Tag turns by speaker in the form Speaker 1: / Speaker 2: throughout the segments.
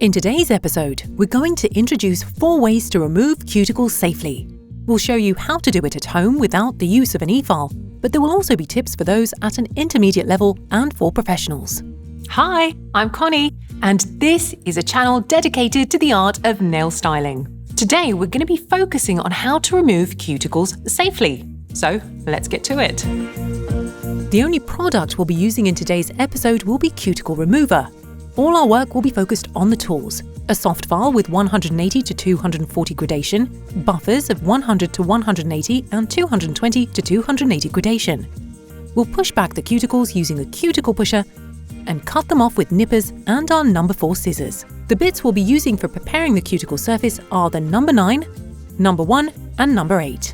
Speaker 1: In today's episode, we're going to introduce 4 ways to remove cuticles safely. We'll show you how to do it at home without the use of an e-file, but there will also be tips for those at an intermediate level and for professionals.
Speaker 2: Hi, I'm Connie, and this is a channel dedicated to the art of nail styling. Today, we're going to be focusing on how to remove cuticles safely. So, let's get to it.
Speaker 1: The only product we'll be using in today's episode will be Cuticle Remover. All our work will be focused on the tools: a soft file with 180 to 240 gradation, buffers of 100 to 180 and 220 to 280 gradation. We'll push back the cuticles using a cuticle pusher and cut them off with nippers and our number 4 scissors. The bits we'll be using for preparing the cuticle surface are the number 9, number 1 and number 8.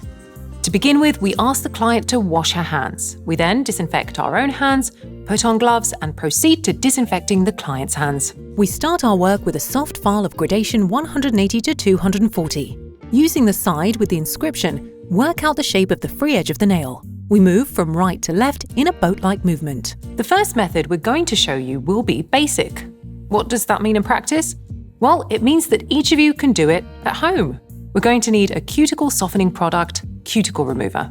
Speaker 2: To begin with, we ask the client to wash her hands. We then disinfect our own hands, put on gloves and proceed to disinfecting the client's hands.
Speaker 1: We start our work with a soft file of gradation 180 to 240. Using the side with the inscription, work out the shape of the free edge of the nail. We move from right to left in a boat-like movement.
Speaker 2: The first method we're going to show you will be basic. What does that mean in practice? Well, it means that each of you can do it at home. We're going to need a cuticle softening product, Cuticle Remover.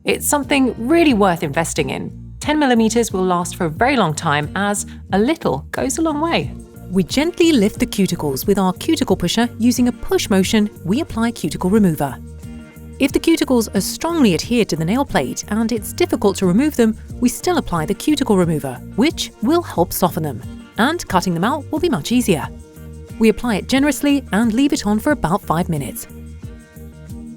Speaker 2: It's something really worth investing in. 10mm will last for a very long time, as a little goes a long way.
Speaker 1: We gently lift the cuticles with our cuticle pusher. Using a push motion, we apply Cuticle Remover. If the cuticles are strongly adhered to the nail plate and it's difficult to remove them, we still apply the Cuticle Remover, which will help soften them, and cutting them out will be much easier. We apply it generously and leave it on for about 5 minutes.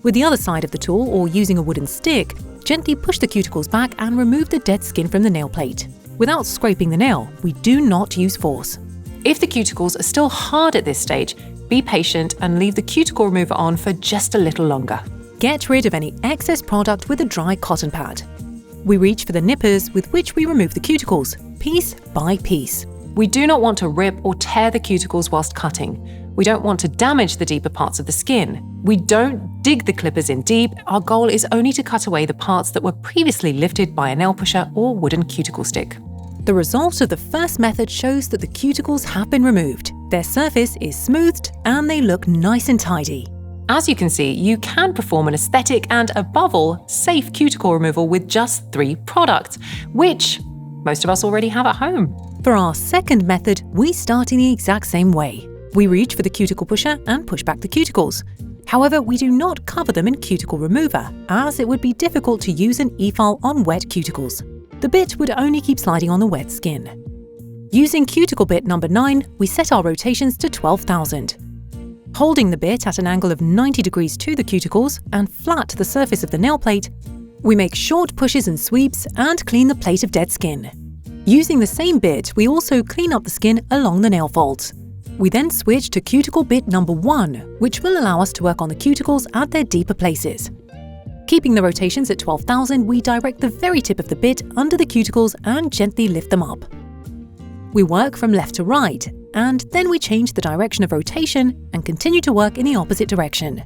Speaker 1: With the other side of the tool, or using a wooden stick, gently push the cuticles back and remove the dead skin from the nail plate. Without scraping the nail, we do not use force.
Speaker 2: If the cuticles are still hard at this stage, be patient and leave the Cuticle Remover on for just a little longer.
Speaker 1: Get rid of any excess product with a dry cotton pad. We reach for the nippers with which we remove the cuticles, piece by piece.
Speaker 2: We do not want to rip or tear the cuticles whilst cutting. We don't want to damage the deeper parts of the skin. We don't dig the clippers in deep. Our goal is only to cut away the parts that were previously lifted by a nail pusher or wooden cuticle stick.
Speaker 1: The result of the first method shows that the cuticles have been removed. Their surface is smoothed and they look nice and tidy.
Speaker 2: As you can see, you can perform an aesthetic and, above all, safe cuticle removal with just 3 products, which most of us already have at home.
Speaker 1: For our second method, we start in the exact same way. We reach for the cuticle pusher and push back the cuticles. However, we do not cover them in Cuticle Remover, as it would be difficult to use an e-file on wet cuticles. The bit would only keep sliding on the wet skin. Using cuticle bit number 9, we set our rotations to 12,000. Holding the bit at an angle of 90 degrees to the cuticles and flat to the surface of the nail plate, we make short pushes and sweeps and clean the plate of dead skin. Using the same bit, we also clean up the skin along the nail folds. We then switch to cuticle bit number 1, which will allow us to work on the cuticles at their deeper places. Keeping the rotations at 12,000, we direct the very tip of the bit under the cuticles and gently lift them up. We work from left to right, and then we change the direction of rotation and continue to work in the opposite direction.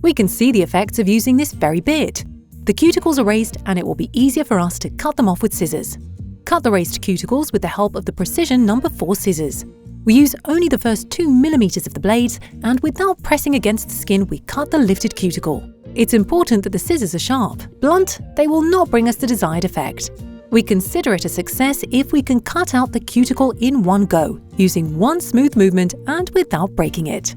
Speaker 1: We can see the effects of using this very bit. The cuticles are raised and it will be easier for us to cut them off with scissors. Cut the raised cuticles with the help of the precision number 4 scissors. We use only the first 2mm of the blades, and without pressing against the skin, we cut the lifted cuticle. It's important that the scissors are sharp. Blunt, they will not bring us the desired effect. We consider it a success if we can cut out the cuticle in one go, using one smooth movement and without breaking it.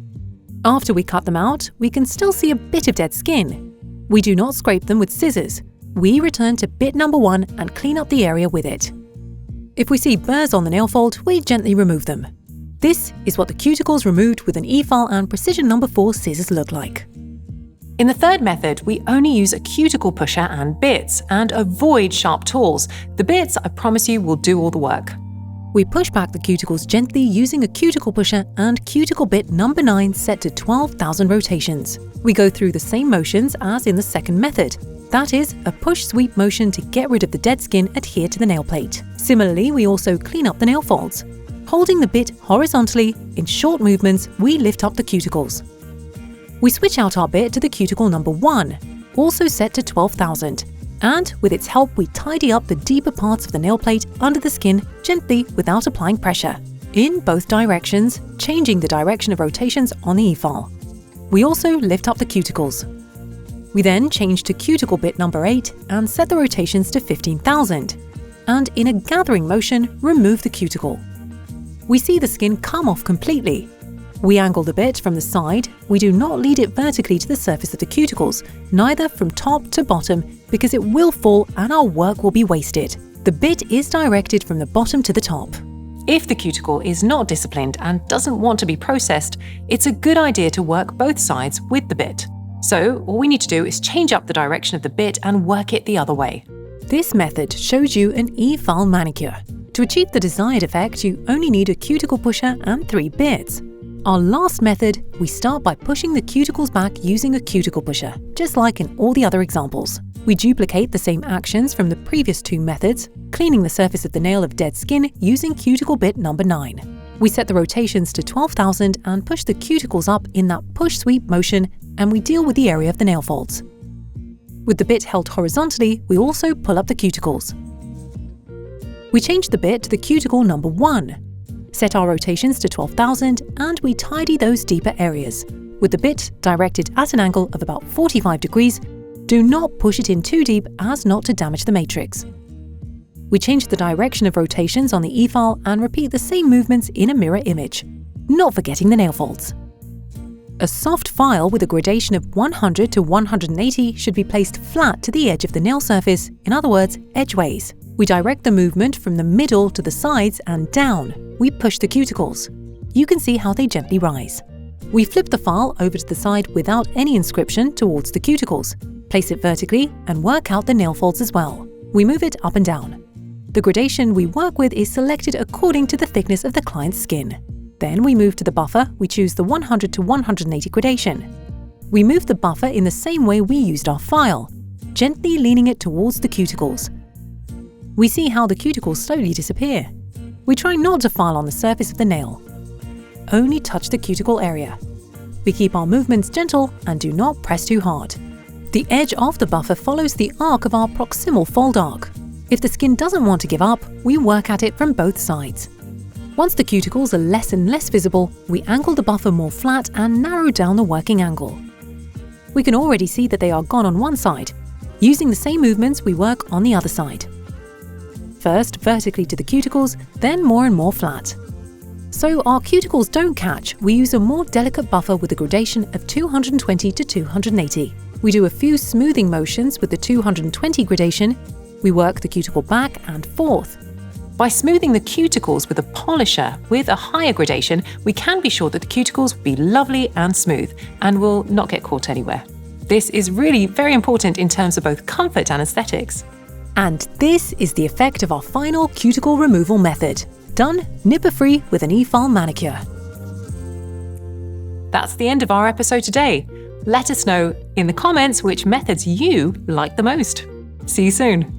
Speaker 1: After we cut them out, we can still see a bit of dead skin. We do not scrape them with scissors. We return to bit number 1 and clean up the area with it. If we see burrs on the nail fold, we gently remove them. This is what the cuticles removed with an e-file and precision number 4 scissors look like.
Speaker 2: In the third method, we only use a cuticle pusher and bits, and avoid sharp tools. The bits, I promise you, will do all the work.
Speaker 1: We push back the cuticles gently using a cuticle pusher and cuticle bit number 9 set to 12,000 rotations. We go through the same motions as in the second method. That is, a push-sweep motion to get rid of the dead skin adhered to the nail plate. Similarly, we also clean up the nail folds. Holding the bit horizontally, in short movements, we lift up the cuticles. We switch out our bit to the cuticle number 1, also set to 12,000, and with its help we tidy up the deeper parts of the nail plate under the skin gently without applying pressure. in both directions, changing the direction of rotations on the e-file. We also lift up the cuticles. We then change to cuticle bit number 8 and set the rotations to 15,000. And in a gathering motion, remove the cuticle. We see the skin come off completely. We angle the bit from the side. We do not lead it vertically to the surface of the cuticles, neither from top to bottom, because it will fall and our work will be wasted. The bit is directed from the bottom to the top.
Speaker 2: If the cuticle is not disciplined and doesn't want to be processed, it's a good idea to work both sides with the bit. So all we need to do is change up the direction of the bit and work it the other way.
Speaker 1: This method shows you an e-file manicure. To achieve the desired effect, you only need a cuticle pusher and 3 bits. Our last method, we start by pushing the cuticles back using a cuticle pusher, just like in all the other examples. We duplicate the same actions from the previous 2 methods, cleaning the surface of the nail of dead skin using cuticle bit number 9. We set the rotations to 12,000 and push the cuticles up in that push-sweep motion, and we deal with the area of the nail folds. With the bit held horizontally, we also pull up the cuticles. We change the bit to the cuticle number 1, set our rotations to 12,000, and we tidy those deeper areas. With the bit directed at an angle of about 45 degrees, do not push it in too deep as not to damage the matrix. We change the direction of rotations on the e-file and repeat the same movements in a mirror image, not forgetting the nail folds. A soft file with a gradation of 100 to 180 should be placed flat to the edge of the nail surface, in other words, edgeways. We direct the movement from the middle to the sides and down. We push the cuticles. You can see how they gently rise. We flip the file over to the side without any inscription towards the cuticles. Place it vertically and work out the nail folds as well. We move it up and down. The gradation we work with is selected according to the thickness of the client's skin. Then we move to the buffer. We choose the 100 to 180 gradation. We move the buffer in the same way we used our file, gently leaning it towards the cuticles. We see how the cuticles slowly disappear. We try not to file on the surface of the nail. Only touch the cuticle area. We keep our movements gentle and do not press too hard. The edge of the buffer follows the arc of our proximal fold arc. If the skin doesn't want to give up, we work at it from both sides. Once the cuticles are less and less visible, we angle the buffer more flat and narrow down the working angle. We can already see that they are gone on one side. Using the same movements, we work on the other side. First vertically to the cuticles, then more and more flat. So our cuticles don't catch, we use a more delicate buffer with a gradation of 220 to 280. We do a few smoothing motions with the 220 gradation. We work the cuticle back and forth.
Speaker 2: By smoothing the cuticles with a polisher with a higher gradation, we can be sure that the cuticles will be lovely and smooth and will not get caught anywhere. This is really very important in terms of both comfort and aesthetics.
Speaker 1: And this is the effect of our final cuticle removal method. Done nipper-free with an e-file manicure.
Speaker 2: That's the end of our episode today. Let us know in the comments which methods you like the most. See you soon.